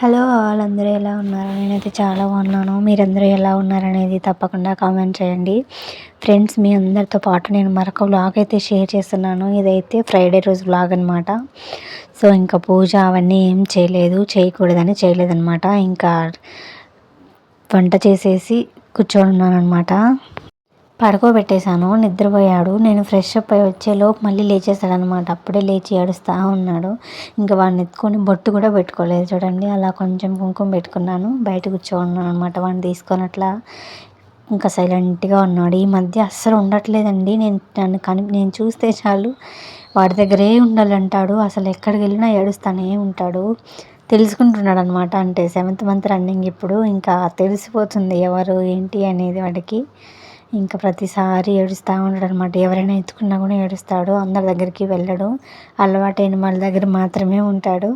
Hello all, అందరూ ఎలా ఉన్నారు? నేనైతే చాలా బాగున్నాను. మీరందరూ ఎలా ఉన్నారనేది తప్పకుండా కామెంట్ చేయండి. ఫ్రెండ్స్, మీ అందరితో పాటు నేను మరొక వ్లాగ్ అయితే షేర్ చేస్తున్నాను. ఇదైతే ఫ్రైడే రోజు వ్లాగ్ అనమాట. సో ఇంకా పూజ అవన్నీ ఏం చేయలేదన్నమాట. ఇంకా వంట చేసేసి కూర్చొని ఉన్నాను అనమాట. పడుకోబెట్టేశాను, నిద్రపోయాడు. నేను ఫ్రెష్ అప్ అయి వచ్చేలోపు మళ్ళీ లేచేసాడనమాట. అప్పుడే లేచి ఏడుస్తూ ఉన్నాడు. ఇంకా వాడిని ఎత్తుకొని బొట్టు కూడా పెట్టుకోలేదు చూడండి. అలా కొంచెం కుంకుమ పెట్టుకున్నాను, బయట కూర్చోన్నాను అనమాట. వాడిని తీసుకొని అట్లా ఇంకా సైలెంట్గా ఉన్నాడు. ఈ మధ్య అస్సలు ఉండట్లేదండి. నేను చూస్తే చాలు వాడి దగ్గరే ఉండాలంటాడు. అసలు ఎక్కడికి వెళ్ళినా ఏడుస్తూనే ఉంటాడు. తెలుసుకుంటున్నాడు అనమాట. అంటే 7th మంత్ రన్నింగ్ ఇప్పుడు. ఇంకా తెలిసిపోతుంది ఎవరు ఏంటి అనేది వాడికి. ఇంకా ప్రతిసారి ఏడుస్తూ ఉంటాడు అనమాట. ఎవరైనా ఎత్తుకున్నా కూడా ఏడుస్తాడు. అందరి దగ్గరికి వెళ్ళడు. అలవాటైన వాళ్ళ దగ్గర మాత్రమే ఉంటాడు.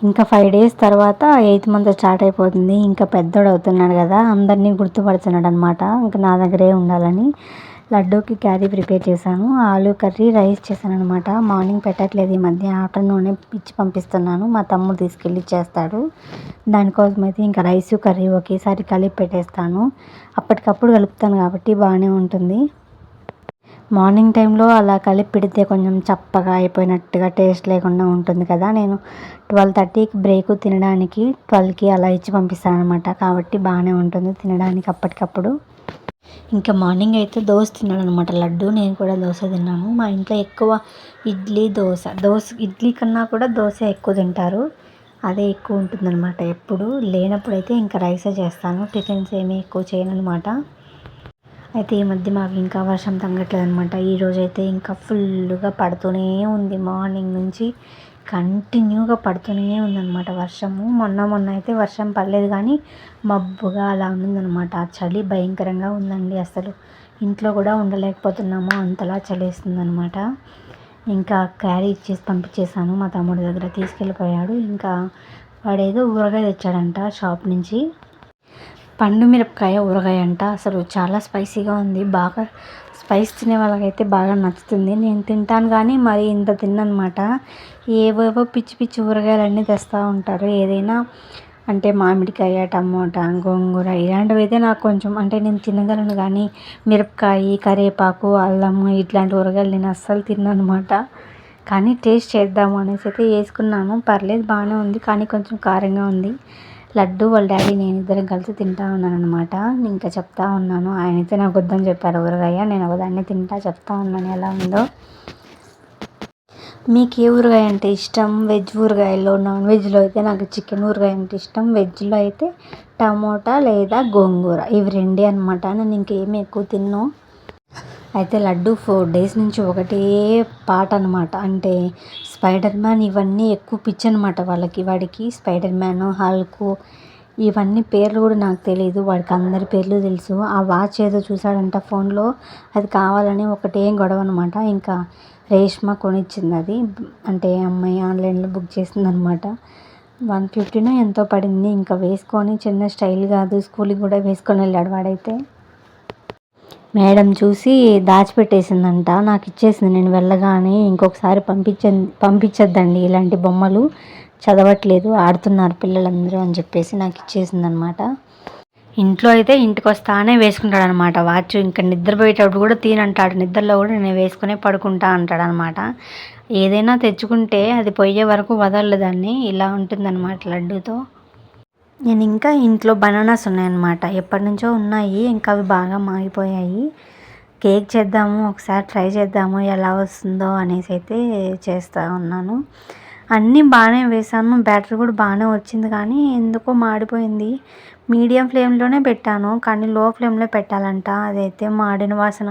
ఇంకా 5 days తర్వాత 8th మంత్ స్టార్ట్ అయిపోతుంది. ఇంకా పెద్దోడు అవుతున్నాడు కదా, అందరినీ గుర్తుపడుతున్నాడు అనమాట. ఇంకా నా దగ్గరే ఉండాలని లడ్డూకి క్యారీ ప్రిపేర్ చేశాను. ఆలూ కర్రీ, రైస్ చేశాను అనమాట. మార్నింగ్ పెట్టట్లేదు, ఈ మధ్య ఆఫ్టర్నూనే ఇచ్చి పంపిస్తున్నాను. మా తమ్ముడు తీసుకెళ్ళి ఇచ్చేస్తాడు. దానికోసం అయితే ఇంకా రైస్ కర్రీ ఒకేసారి కలిపి పెట్టేస్తాను. అప్పటికప్పుడు కలుపుతాను కాబట్టి బాగానే ఉంటుంది. మార్నింగ్ టైంలో అలా కలిపి పెడితే కొంచెం చప్పగా అయిపోయినట్టుగా టేస్ట్ లేకుండా ఉంటుంది కదా. నేను 12:30కి బ్రేక్ తినడానికి 12కి అలా ఇచ్చి పంపిస్తాను అనమాట. కాబట్టి బాగానే ఉంటుంది తినడానికి అప్పటికప్పుడు. ఇంకా మార్నింగ్ అయితే దోశ తిన్నాడు అనమాట లడ్డు. నేను కూడా దోశ తిన్నాను. మా ఇంట్లో ఎక్కువ ఇడ్లీ, దోశ ఇడ్లీ కన్నా కూడా దోశ ఎక్కువ తింటారు. అదే ఎక్కువ ఉంటుందన్నమాట. ఎప్పుడు లేనప్పుడైతే ఇంకా రైసే చేస్తాను. టిఫిన్స్ ఏమీ ఎక్కువ చేయను అనమాట. అయితే ఈ మధ్య మాకు ఇంకా వర్షం తగ్గట్లేదు అనమాట. ఈరోజు అయితే ఇంకా ఫుల్గా పడుతూనే ఉంది. మార్నింగ్ నుంచి కంటిన్యూగా పడుతూనే ఉందన్నమాట వర్షము. మొన్న అయితే వర్షం పడలేదు, కానీ మబ్బుగా అలా ఉందన్నమాట. చలి భయంకరంగా ఉందండి. అసలు ఇంట్లో కూడా ఉండలేకపోతున్నాము, అంతలా చలేస్తుందన్నమాట. ఇంకా క్యారీ ఇచ్చేసి పంపించేశాను. మా తమ్ముడి దగ్గర తీసుకెళ్ళిపోయాడు. ఇంకా వాడేదో ఊరగాయ తెచ్చాడంట షాప్ నుంచి. పండు మిరపకాయ ఊరగాయ అంట. అసలు చాలా స్పైసీగా ఉంది. బాగా స్పైస్ తినే వాళ్ళకైతే బాగా నచ్చుతుంది. నేను తింటాను కానీ మరి ఇంత తిన్ననమాట. ఏవేవో పిచ్చి పిచ్చి ఊరగాయలన్నీ తెస్తూ ఉంటారు. ఏదైనా అంటే మామిడికాయ, టమోటా, గోంగూర ఇలాంటివి అయితే నాకు కొంచెం అంటే నేను తినగలను, కానీ మిరపకాయ, కరివేపాకు, అల్లము ఇట్లాంటి ఊరగాయలు నేను అస్సలు తిన్ననమాట. కానీ టేస్ట్ చేద్దాము అనేసి అయితే వేసుకున్నాను. పర్లేదు, బాగానే ఉంది, కానీ కొంచెం కారంగా ఉంది. లడ్డు వాళ్ళ డాడీ నేను ఇద్దరం కలిసి తింటా ఉన్నాను అనమాట. ఇంకా చెప్తా ఉన్నాను. ఆయనైతే నాకు వద్దని చెప్పారు ఊరగాయ. నేను ఒకదాన్ని తింటా, చెప్తా ఉన్నాను ఎలా ఉందో. మీకు ఏ ఊరగాయ అంటే ఇష్టం? వెజ్ ఊరగాయలో, నాన్ వెజ్లో అయితే నాకు చికెన్ ఊరగాయ అంటే ఇష్టం. వెజ్లో అయితే టమోటా లేదా గోంగూర, ఇవి రెండే అనమాట. నేను ఇంకేమీ ఎక్కువ తిన్ను. అయితే లడ్డు 4 days నుంచి ఒకటే పాట అనమాట. అంటే స్పైడర్ మ్యాన్ ఇవన్నీ ఎక్కువ పిచ్చి అనమాట వాడికి స్పైడర్ మ్యాన్, హల్కు ఇవన్నీ పేర్లు కూడా నాకు తెలియదు. వాడికి అందరి పేర్లు తెలుసు. ఆ వాచ్ ఏదో చూసాడంట ఫోన్లో, అది కావాలని ఒకటే గొడవ అనమాట. ఇంకా రేష్మ కొనిచ్చింది అది. అంటే అమ్మాయి ఆన్లైన్లో బుక్ చేసింది అనమాట. 150 ఎంతో పడింది. ఇంకా వేసుకొని చిన్న స్టైల్ కాదు, స్కూల్కి కూడా వేసుకొని వెళ్ళాడు వాడైతే. మేడం చూసి దాచిపెట్టేసిందంట, నాకు ఇచ్చేసింది. నేను వెళ్ళగానే ఇంకొకసారి పంపించద్దండి, ఇలాంటి బొమ్మలు చదవట్లేదు, ఆడుతున్నారు పిల్లలందరూ అని చెప్పేసి నాకు ఇచ్చేసిందనమాట. ఇంట్లో అయితే ఇంటికి వస్తానే వేసుకుంటాడు అనమాట వాచ్. ఇంకా నిద్రపోయేటప్పుడు కూడా తీనంటాడు. నిద్రలో కూడా నేను వేసుకునే పడుకుంటా అంటాడు అనమాట. ఏదైనా తెచ్చుకుంటే అది పోయే వరకు వదలదు దాన్ని. ఇలా ఉంటుందన్నమాట లడ్డూతో. నేను ఇంకా ఇంట్లో బనానాస్ ఉన్నాయన్నమాట. ఎప్పటి నుంచో ఉన్నాయి, ఇంకా అవి బాగా మాగిపోయాయి. కేక్ చేద్దాము, ఒకసారి ట్రై చేద్దాము ఎలా వస్తుందో అనేసి అయితే చేస్తూ ఉన్నాను. అన్నీ బాగానే వేసాను, బ్యాటరీ కూడా బాగానే వచ్చింది, కానీ ఎందుకో మాడిపోయింది. మీడియం ఫ్లేమ్లోనే పెట్టాను, కానీ లో ఫ్లేమ్లో పెట్టాలంట. అదైతే మాడిన వాసన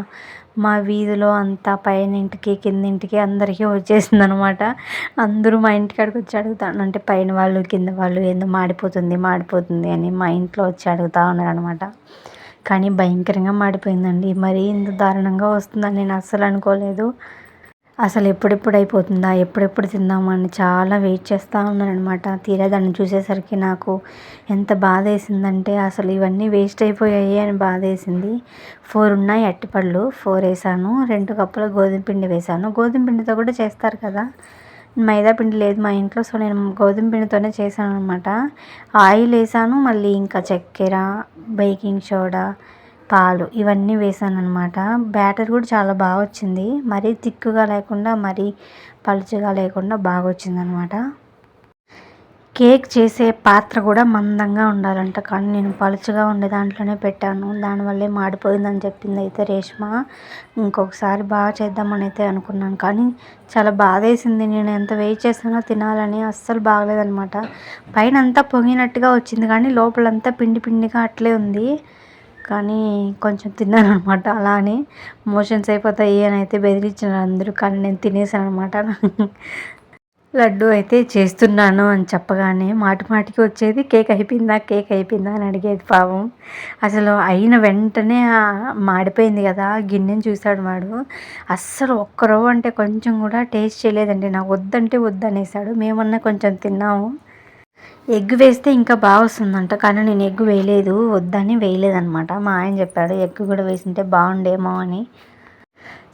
మా వీధిలో అంతా పైన ఇంటికి కిందింటికి అందరికీ వచ్చేసింది అనమాట. అందరూ మా ఇంటికాడికి వచ్చి అడుగుతాను, అంటే పైన వాళ్ళు కింద వాళ్ళు ఏందో మాడిపోతుంది అని మా ఇంట్లో వచ్చి అడుగుతూ ఉన్నారు అనమాట. కానీ భయంకరంగా మాడిపోయిందండి. మరీ ఇంత దారుణంగా వస్తుందని నేను అస్సలు అనుకోలేదు. అసలు ఎప్పుడెప్పుడు అయిపోతుందా, ఎప్పుడెప్పుడు తిందామని చాలా వెయిట్ చేస్తూ ఉన్నానమాట. తీరా దాన్ని చూసేసరికి నాకు ఎంత బాధ వేసిందంటే, అసలు ఇవన్నీ వేస్ట్ అయిపోయాయి అని బాధ వేసింది. 4 ఉన్నాయి అరటిపళ్ళు, 4 వేసాను. 2 కప్పుల గోధుమ పిండి వేసాను. గోధుమ పిండితో కూడా చేస్తారు కదా, మైదా పిండి లేదు మా ఇంట్లో, సో నేను గోధుమ పిండితోనే చేశాను అనమాట. ఆయిల్ వేసాను, మళ్ళీ ఇంకా చక్కెర, బేకింగ్ సోడా, పాలు ఇవన్నీ వేసాను అనమాట. బ్యాటర్ కూడా చాలా బాగా వచ్చింది, మరీ తిక్కుగా లేకుండా మరీ పలుచగా లేకుండా బాగా వచ్చింది అనమాట. కేక్ చేసే పాత్ర కూడా మందంగా ఉండాలంట, కానీ నేను పలుచగా ఉండే దాంట్లోనే పెట్టాను, దానివల్లే మాడిపోయిందని చెప్పింది అయితే రేష్మ. ఇంకొకసారి బాగా చేద్దామని అయితే అనుకున్నాను, కానీ చాలా బాధేసింది. నేను ఎంత వెయిట్ చేసానో తినాలని, అస్సలు బాగలేదనమాట. పైన అంతా పొంగినట్టుగా వచ్చింది, కానీ లోపలంతా పిండి పిండిగా అట్లే ఉంది. కానీ కొంచెం తిన్నాను అనమాట. అలా అని మోషన్స్ అయిపోతాయి అని అయితే బెదిరించినారు అందరూ, కానీ నేను తినేసాను అనమాట. లడ్డు అయితే చేస్తున్నాను అని చెప్పగానే మాటి మాటికి వచ్చేది, కేక్ అయిపోయిందా అని అడిగేది పాపం. అసలు అయిన వెంటనే మాడిపోయింది కదా, గిన్నెని చూశాడు వాడు. అస్సలు ఒక్క రవ్వ అంటే కొంచెం కూడా టేస్ట్ చేయలేదండి. నాకు వద్దంటే వద్దనేసాడు. మేమన్నా కొంచెం తిన్నాము. ఎగ్ వేస్తే ఇంకా బాగా వస్తుందంట, కానీ నేను ఎగ్ వేయలేదు, వద్దని వేయలేదనమాట. మా ఆయన చెప్పాడు ఎగ్ కూడా వేసింటే బాగుండేమో అని.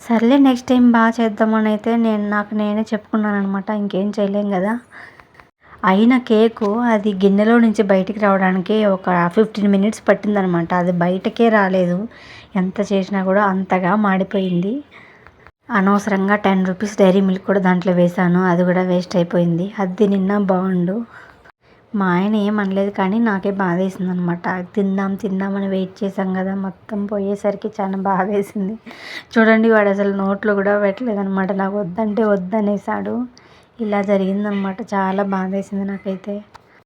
సర్లే నెక్స్ట్ టైం బాగా చేద్దామని అయితే నాకు నేనే చెప్పుకున్నాను అనమాట. ఇంకేం చేయలేం కదా. అయిన కేకు అది గిన్నెలో నుంచి బయటికి రావడానికి ఒక 15 మినిట్స్ పట్టిందనమాట. అది బయటకే రాలేదు, ఎంత చేసినా కూడా అంతగా మాడిపోయింది. అనవసరంగా 10 రూపీస్ డైరీ మిల్క్ కూడా దాంట్లో వేసాను, అది కూడా వేస్ట్ అయిపోయింది. అది నిన్న బాగుండు. మా ఆయన ఏమనలేదు, కానీ నాకే బాధేసింది అనమాట. తిందామని వెయిట్ చేసాం కదా, మొత్తం పోయేసరికి చాలా బాధేసింది. చూడండి, వాడు అసలు నోట్లో కూడా పెట్టలేదనమాట. నాకు వద్దంటే వద్దనేసాడు. ఇలా జరిగిందనమాట. చాలా బాధేసింది నాకైతే.